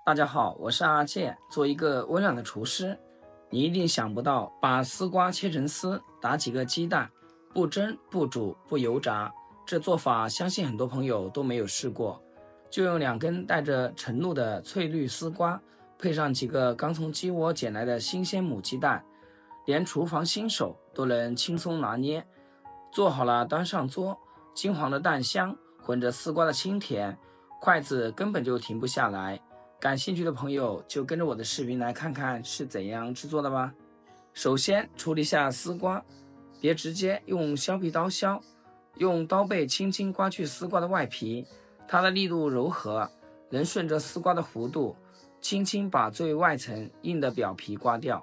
大家好，我是阿健。做一个温暖的厨师，你一定想不到，把丝瓜切成丝，打几个鸡蛋，不蒸不煮不油炸，这做法相信很多朋友都没有试过。就用2根带着晨露的翠绿丝瓜，配上几个刚从鸡窝捡来的新鲜母鸡蛋，连厨房新手都能轻松拿捏。做好了端上桌，金黄的蛋香混着丝瓜的清甜，筷子根本就停不下来。感兴趣的朋友就跟着我的视频来看看是怎样制作的吧。首先处理下丝瓜，别直接用削皮刀削，用刀背轻轻刮去丝瓜的外皮，它的力度柔和，能顺着丝瓜的弧度，轻轻把最外层硬的表皮刮掉。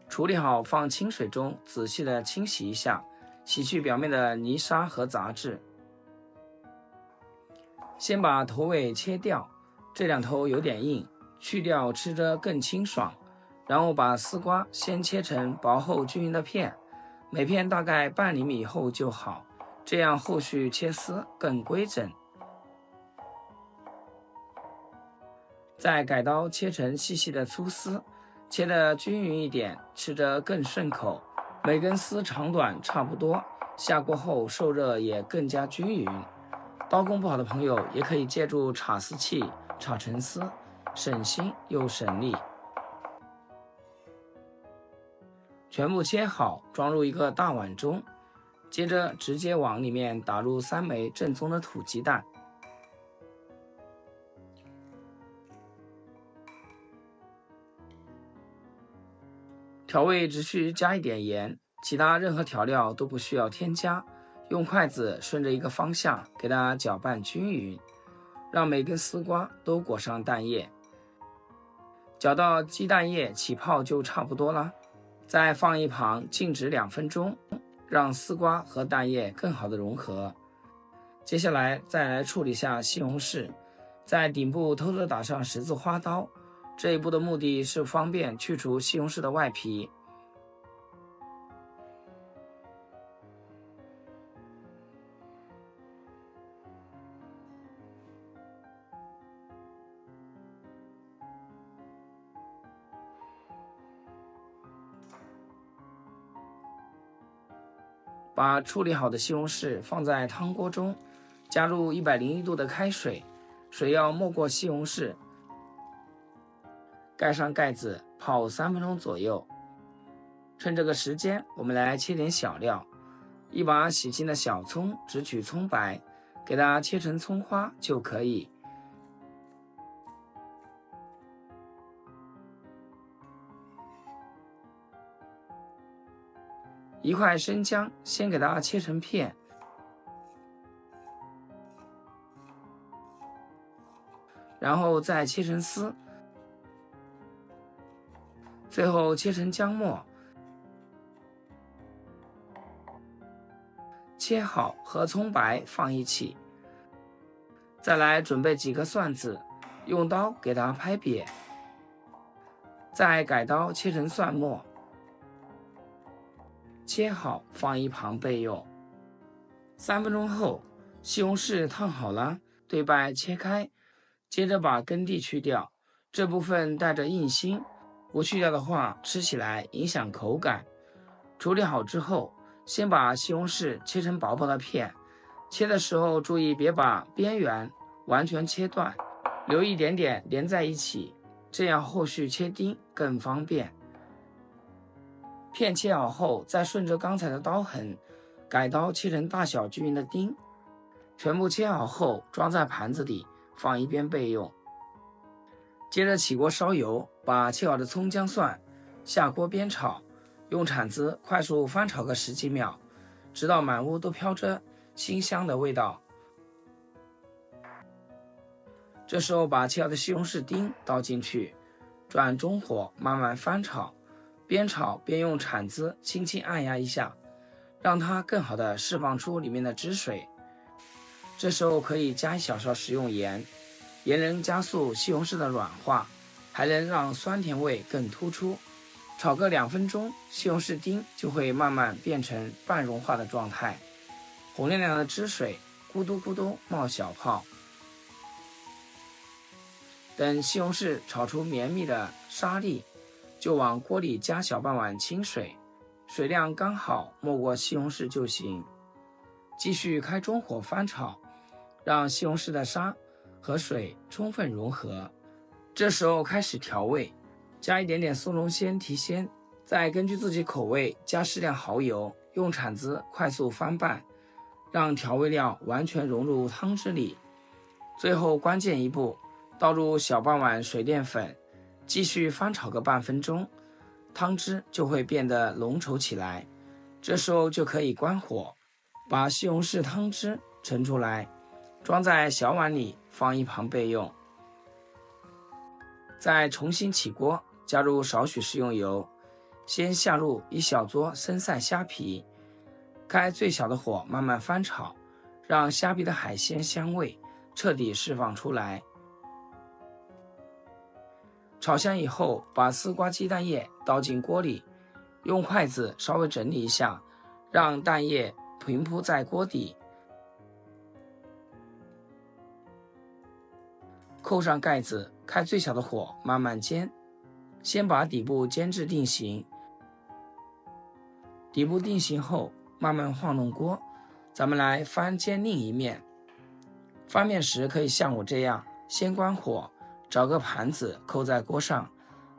处理好放清水中仔细的清洗一下，洗去表面的泥沙和杂质。先把头尾切掉，这2头有点硬，去掉吃着更清爽。然后把丝瓜先切成薄厚均匀的片，每片大概半厘米厚就好，这样后续切丝更规整。再改刀切成细细的粗丝，切得均匀一点，吃着更顺口。每根丝长短差不多，下锅后受热也更加均匀。刀工不好的朋友也可以借助炒丝器炒成丝，省心又省力。全部切好，装入一个大碗中，接着直接往里面打入3枚正宗的土鸡蛋。调味只需加一点盐，其他任何调料都不需要添加。用筷子顺着一个方向给它搅拌均匀，让每根丝瓜都裹上蛋液。搅到鸡蛋液起泡就差不多了，再放一旁静止2分钟，让丝瓜和蛋液更好的融合。接下来再来处理下西红柿，在顶部偷偷打上十字花刀，这一步的目的是方便去除西红柿的外皮。把处理好的西红柿放在汤锅中，加入101度的开水，水要没过西红柿，盖上盖子泡3分钟左右。趁这个时间，我们来切点小料。一把洗净的小葱，只取葱白，给它切成葱花就可以。一块生姜，先给它切成片，然后再切成丝，最后切成姜末。切好和葱白放一起。再来准备几颗蒜子，用刀给它拍扁，再改刀切成蒜末。切好放一旁备用。3分钟后，西红柿烫好了，对半切开，接着把根蒂去掉，这部分带着硬芯，不去掉的话吃起来影响口感。处理好之后，先把西红柿切成薄薄的片，切的时候注意别把边缘完全切断，留一点点连在一起，这样后续切丁更方便。片切好后，再顺着刚才的刀痕，改刀切成大小均匀的丁。全部切好后，装在盘子里，放一边备用。接着起锅烧油，把切好的葱姜蒜下锅煸炒，用铲子快速翻炒个10几秒，直到满屋都飘着馨香的味道。这时候把切好的西红柿丁倒进去，转中火慢慢翻炒。边炒边用铲子轻轻按压一下，让它更好的释放出里面的汁水。这时候可以加1小勺食用盐，盐能加速西红柿的软化，还能让酸甜味更突出。炒个2分钟，西红柿丁就会慢慢变成半融化的状态，红亮亮的汁水咕嘟咕嘟冒小泡。等西红柿炒出绵密的沙粒，就往锅里加小半碗清水，水量刚好没过西红柿就行。继续开中火翻炒，让西红柿的沙和水充分融合。这时候开始调味，加一点点松茸鲜提鲜，再根据自己口味加适量蚝油，用铲子快速翻拌，让调味料完全融入汤汁里。最后关键一步，倒入小半碗水淀粉，继续翻炒个半分钟，汤汁就会变得浓稠起来。这时候就可以关火，把西红柿汤汁盛出来，装在小碗里放一旁备用。再重新起锅，加入少许食用油，先下入一小撮生菜虾皮，开最小的火慢慢翻炒，让虾皮的海鲜香味彻底释放出来。炒香以后，把丝瓜鸡蛋液倒进锅里，用筷子稍微整理一下，让蛋液平铺在锅底，扣上盖子，开最小的火慢慢煎，先把底部煎至定型。底部定型后，慢慢晃动锅，咱们来翻煎另一面。翻面时可以像我这样，先关火，找个盘子扣在锅上，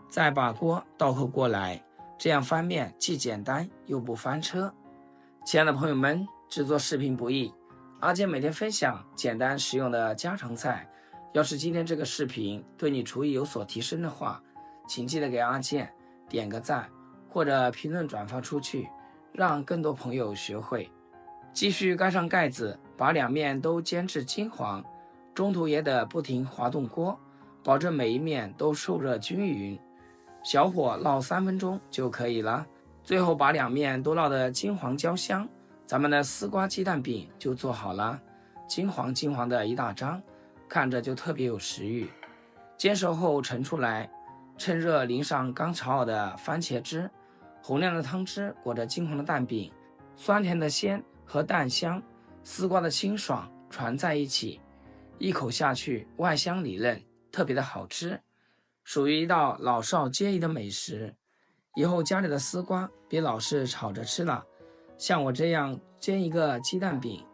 再把锅倒扣过来，这样翻面既简单又不翻车。亲爱的朋友们，制作视频不易，阿健每天分享简单实用的家常菜。要是今天这个视频对你厨艺有所提升的话，请记得给阿健点个赞，或者评论转发出去，让更多朋友学会。继续盖上盖子，把两面都煎至金黄，中途也得不停滑动锅，保证每一面都受热均匀。小火烙3分钟就可以了。最后把两面都烙得金黄焦香，咱们的丝瓜鸡蛋饼就做好了，金黄金黄的一大张，看着就特别有食欲。煎熟后盛出来，趁热淋上刚炒好的番茄汁，红亮的汤汁裹着金黄的蛋饼，酸甜的鲜和蛋香，丝瓜的清爽传在一起，一口下去外香里嫩，特别的好吃，属于一道老少皆宜的美食。以后家里的丝瓜别老是炒着吃了，像我这样煎一个鸡蛋饼，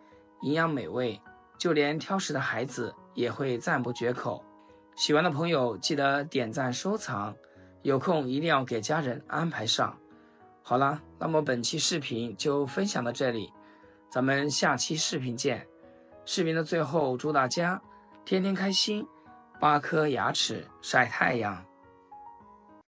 营养美味，就连挑食的孩子也会赞不绝口。喜欢的朋友记得点赞收藏，有空一定要给家人安排上。好了，那么本期视频就分享到这里，咱们下期视频见。视频的最后祝大家天天开心，8颗牙齿晒太阳。